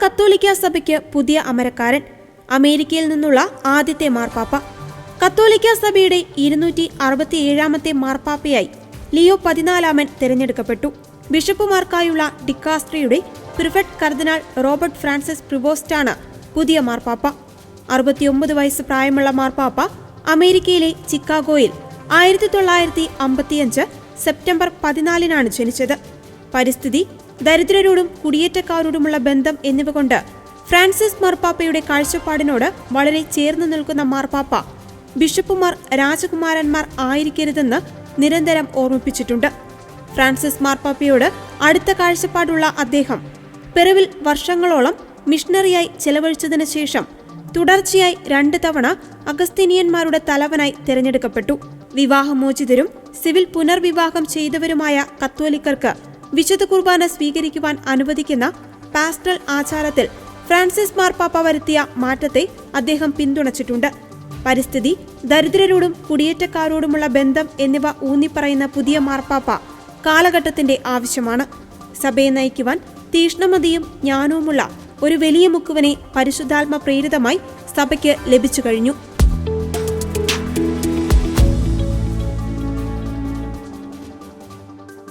കത്തോലിക്ക സഭയ്ക്ക് പുതിയ അമരക്കാരൻ. അമേരിക്കയിൽ നിന്നുള്ള ആദ്യത്തെ മാർപ്പാപ്പ. കത്തോലിക്ക സഭയുടെ 267ാമത്തെ മാർപ്പാപ്പയായി ലിയോ 14 തിരഞ്ഞെടുക്കപ്പെട്ടു. ബിഷപ്പുമാർക്കായുള്ള ഡിക്കാസ്ട്രിയുടെ പ്രിഫെക്ട് കർദിനാൾ റോബർട്ട് ഫ്രാൻസിസ് പ്രിവോസ്റ്റാണ് പുതിയ മാർപ്പാപ്പ. 69 വയസ്സ് പ്രായമുള്ള മാർപ്പാപ്പ അമേരിക്കയിലെ ചിക്കാഗോയിൽ 1955 സെപ്റ്റംബർ 14 ജനിച്ചത്. പരിസ്ഥിതി, ദരിദ്രരോടും കുടിയേറ്റക്കാരോടുമുള്ള ബന്ധം എന്നിവ കൊണ്ട് ഫ്രാൻസിസ് മാർപ്പാപ്പയുടെ കാഴ്ചപ്പാടിനോട് വളരെ ചേർന്ന് നിൽക്കുന്ന മാർപ്പാപ്പ ബിഷപ്പുമാർ രാജകുമാരന്മാർ ആയിരിക്കരുതെന്ന് നിരന്തരം ഓർമ്മിപ്പിച്ചിട്ടുണ്ട്. ഫ്രാൻസിസ് മാർപ്പാപ്പയോട് അടുത്ത കാഴ്ചപ്പാടുള്ള അദ്ദേഹം പെറുവിൽ വർഷങ്ങളോളം മിഷണറിയായി ചെലവഴിച്ചതിനു ശേഷം തുടർച്ചയായി 2 തവണ അഗസ്തീനിയന്മാരുടെ തലവനായി തിരഞ്ഞെടുക്കപ്പെട്ടു. വിവാഹമോചിതരും സിവിൽ പുനർവിവാഹം ചെയ്തവരുമായ കത്തോലിക്കർക്ക് വിശുദ്ധ കുർബാന സ്വീകരിക്കുവാൻ അനുവദിക്കുന്ന പാസ്റ്ററൽ ആചാരത്തിൽ ഫ്രാൻസിസ് മാർപ്പാപ്പ വരുത്തിയ മാറ്റത്തെ അദ്ദേഹം പിന്തുണച്ചിട്ടുണ്ട്. പരിസ്ഥിതി, ദരിദ്രരോടും കുടിയേറ്റക്കാരോടുമുള്ള ബന്ധം എന്നിവ ഊന്നിപ്പറയുന്ന പുതിയ മാർപ്പാപ്പ കാലഘട്ടത്തിന്റെ ആവശ്യമാണ്. സഭയെ നയിക്കുവാൻ തീക്ഷ്ണമതിയും ജ്ഞാനവുമുള്ള ഒരു വലിയ മുക്കുവനെ പരിശുദ്ധാത്മ പ്രേരിതമായി സഭയ്ക്ക് ലഭിച്ചു കഴിഞ്ഞു.